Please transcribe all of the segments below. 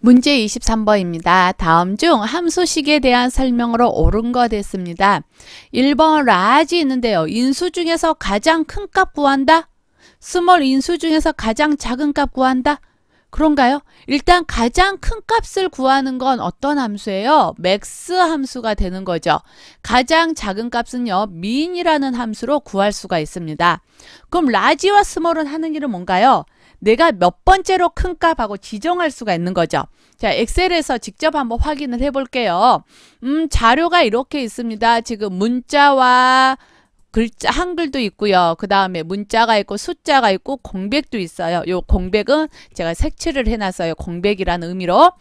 문제 23번입니다. 다음 중 함수식에 대한 설명으로 옳은 거 됐습니다. 1번 라지 있는데요. 인수 중에서 가장 큰 값 구한다? 스몰 인수 중에서 가장 작은 값 구한다? 그런가요? 일단 가장 큰 값을 구하는 건 어떤 함수예요? 맥스 함수가 되는 거죠. 가장 작은 값은요. 민이라는 함수로 구할 수가 있습니다. 그럼 라지와 스몰은 하는 일은 뭔가요? 내가 몇 번째로 큰 값하고 지정할 수가 있는 거죠. 자, 엑셀에서 직접 한번 확인을 해 볼게요. 자료가 이렇게 있습니다. 지금 문자와 글자, 한글도 있고요. 그 다음에 문자가 있고 숫자가 있고 공백도 있어요. 요 공백은 제가 색칠을 해놨어요. 공백이라는 의미로.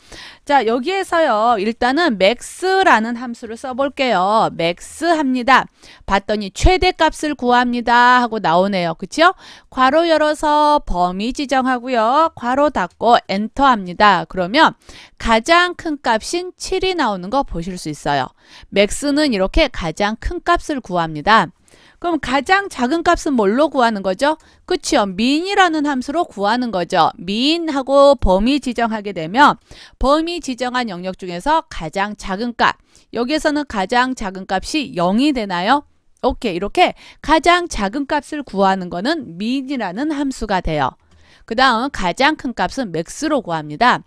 자, 여기에서요. 일단은 max라는 함수를 써볼게요. max 합니다. 봤더니 최대값을 구합니다 하고 나오네요. 그쵸? 괄호 열어서 범위 지정하고요. 괄호 닫고 엔터 합니다. 그러면 가장 큰 값인 7이 나오는 거 보실 수 있어요. max는 이렇게 가장 큰 값을 구합니다. 그럼 가장 작은 값은 뭘로 구하는 거죠? 그쵸? 민이라는 함수로 구하는 거죠. 민하고 범위 지정하게 되면 범위 지정한 영역 중에서 가장 작은 값. 여기에서는 가장 작은 값이 0이 되나요? 오케이. 이렇게 가장 작은 값을 구하는 거는 민이라는 함수가 돼요. 그 다음 가장 큰 값은 max로 구합니다.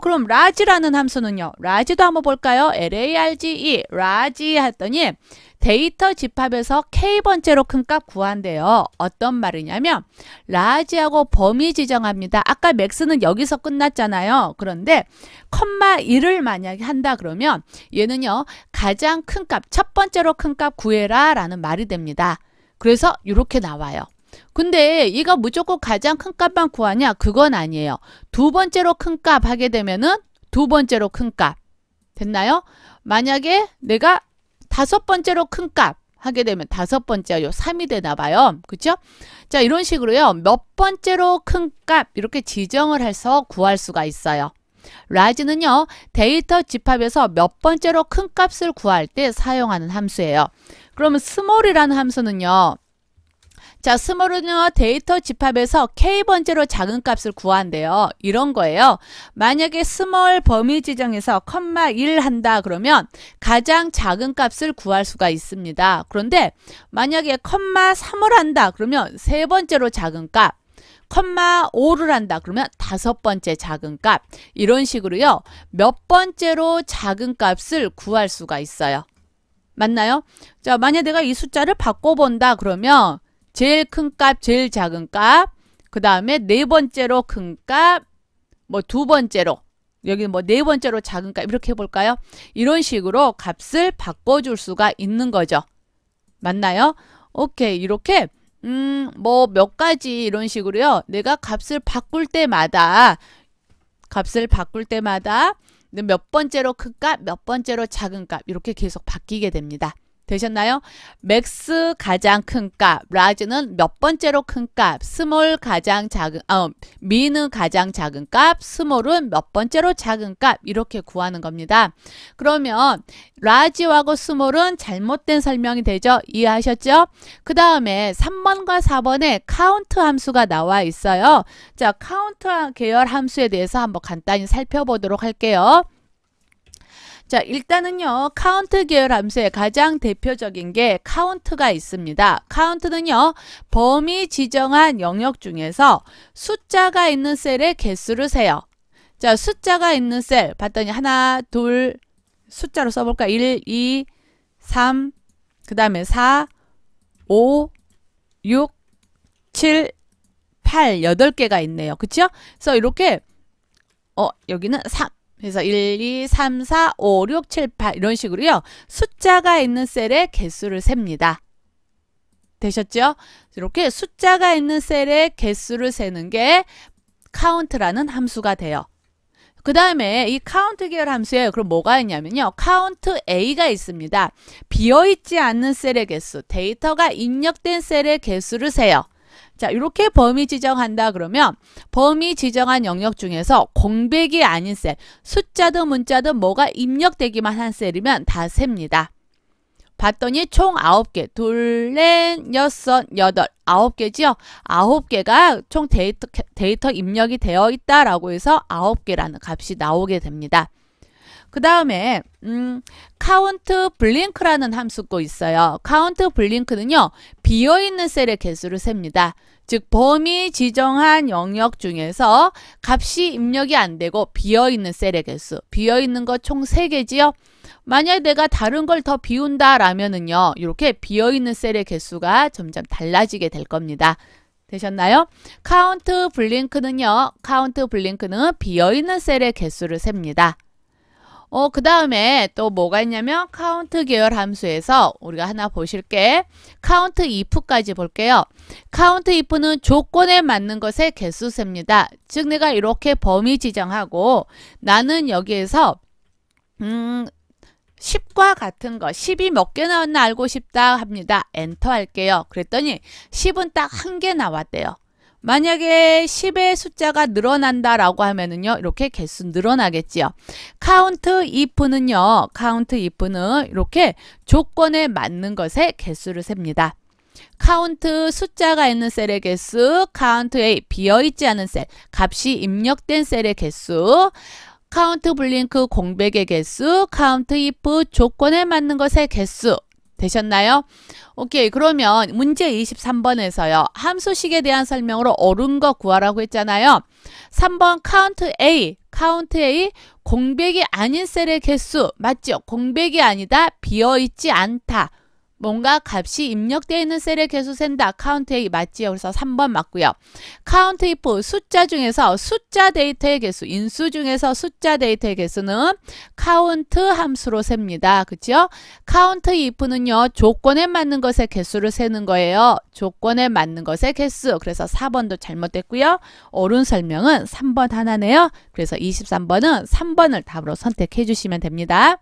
그럼 large라는 함수는요. large도 한번 볼까요? large, large 했더니 데이터 집합에서 k번째로 큰 값 구한대요. 어떤 말이냐면 large하고 범위 지정합니다. 아까 max는 여기서 끝났잖아요. 그런데 컴마 1을 만약에 한다 그러면 얘는요. 가장 큰 값, 첫 번째로 큰 값 구해라 라는 말이 됩니다. 그래서 이렇게 나와요. 근데 얘가 무조건 가장 큰 값만 구하냐? 그건 아니에요. 두 번째로 큰 값 하게 되면은 두 번째로 큰 값. 됐나요? 만약에 내가 다섯 번째로 큰 값 하게 되면 다섯 번째요. 3이 되나 봐요. 그쵸? 자, 이런 식으로요. 몇 번째로 큰 값 이렇게 지정을 해서 구할 수가 있어요. large는요. 데이터 집합에서 몇 번째로 큰 값을 구할 때 사용하는 함수예요. 그러면 small이라는 함수는요. 자, 스몰은요, 데이터 집합에서 k번째로 작은 값을 구한대요. 이런 거예요. 만약에 스몰 범위 지정에서 컴마 1 한다 그러면 가장 작은 값을 구할 수가 있습니다. 그런데 만약에 컴마 3을 한다 그러면 세 번째로 작은 값, 컴마 5를 한다 그러면 다섯 번째 작은 값, 이런 식으로요. 몇 번째로 작은 값을 구할 수가 있어요. 맞나요? 자, 만약 내가 이 숫자를 바꿔본다 그러면 제일 큰 값, 제일 작은 값, 그 다음에 네 번째로 큰 값, 뭐 두 번째로, 여기 뭐 네 번째로 작은 값, 이렇게 해볼까요? 이런 식으로 값을 바꿔줄 수가 있는 거죠. 맞나요? 오케이. 이렇게, 뭐 몇 가지 이런 식으로요. 내가 값을 바꿀 때마다 몇 번째로 큰 값, 몇 번째로 작은 값, 이렇게 계속 바뀌게 됩니다. 되셨나요? 맥스 가장 큰 값, large는 몇 번째로 큰 값, 스몰 가장 작은, 민은 가장 작은 값, 스몰은 몇 번째로 작은 값, 이렇게 구하는 겁니다. 그러면 large하고 스몰은 잘못된 설명이 되죠? 이해하셨죠? 그 다음에 3번과 4번에 count 함수가 나와 있어요. 자, count 계열 함수에 대해서 한번 간단히 살펴보도록 할게요. 자, 일단은요, 카운트 계열 함수의 가장 대표적인 게 카운트가 있습니다. 카운트는요, 범위 지정한 영역 중에서 숫자가 있는 셀의 개수를 세요. 자, 숫자가 있는 셀 봤더니 하나, 둘, 숫자로 써볼까? 1, 2, 3, 그 다음에 4, 5, 6, 7, 8, 8개가 있네요. 그쵸? 그래서 이렇게, 여기는 3. 그래서 1, 2, 3, 4, 5, 6, 7, 8 이런 식으로요. 숫자가 있는 셀의 개수를 셉니다. 되셨죠? 이렇게 숫자가 있는 셀의 개수를 세는 게 count라는 함수가 돼요. 그 다음에 이 count 계열 함수에 그럼 뭐가 있냐면요. count A가 있습니다. 비어있지 않는 셀의 개수, 데이터가 입력된 셀의 개수를 세요. 자, 이렇게 범위 지정한다 그러면 범위 지정한 영역 중에서 공백이 아닌 셀, 숫자든 문자든 뭐가 입력되기만 한 셀이면 다 셉니다. 봤더니 총 9개. 둘, 넷, 여섯, 여덟. 9개죠? 9개가 총 데이터 입력이 되어 있다라고 해서 9개라는 값이 나오게 됩니다. 그 다음에 count blink라는 함수가 있어요. count blink는요. 비어있는 셀의 개수를 셉니다. 즉 범위 지정한 영역 중에서 값이 입력이 안 되고 비어있는 셀의 개수. 비어있는 거 총 3개지요. 만약에 내가 다른 걸 더 비운다 라면은요. 이렇게 비어있는 셀의 개수가 점점 달라지게 될 겁니다. 되셨나요? count blink는요. count blink는 비어있는 셀의 개수를 셉니다. 그 다음에 또 뭐가 있냐면 count 계열 함수에서 우리가 하나 보실게. count if까지 볼게요. count if는 조건에 맞는 것의 개수 셉니다. 즉 내가 이렇게 범위 지정하고 나는 여기에서 10과 같은 거 10이 몇 개 나왔나 알고 싶다 합니다. 엔터 할게요. 그랬더니 10은 딱 1개 나왔대요. 만약에 10의 숫자가 늘어난다라고 하면은요. 이렇게 개수 늘어나겠지요. count if는요. count if는 이렇게 조건에 맞는 것의 개수를 셉니다. count 숫자가 있는 셀의 개수, count A 비어있지 않은 셀, 값이 입력된 셀의 개수, count blink 공백의 개수, count if 조건에 맞는 것의 개수. 되셨나요? 오케이. 그러면 문제 23번에서요. 함수식에 대한 설명으로 옳은 거 구하라고 했잖아요. 3번 count A 공백이 아닌 셀의 개수 맞죠? 공백이 아니다. 비어있지 않다. 뭔가 값이 입력되어 있는 셀의 개수 센다. count A 맞지요? 그래서 3번 맞고요. count if 숫자 중에서 숫자 데이터의 개수, 인수 중에서 숫자 데이터의 개수는 count 함수로 셉니다. 그렇죠? count if는요. 조건에 맞는 것의 개수를 세는 거예요. 조건에 맞는 것의 개수. 그래서 4번도 잘못됐고요. 옳은 설명은 3번 하나네요. 그래서 23번은 3번을 답으로 선택해 주시면 됩니다.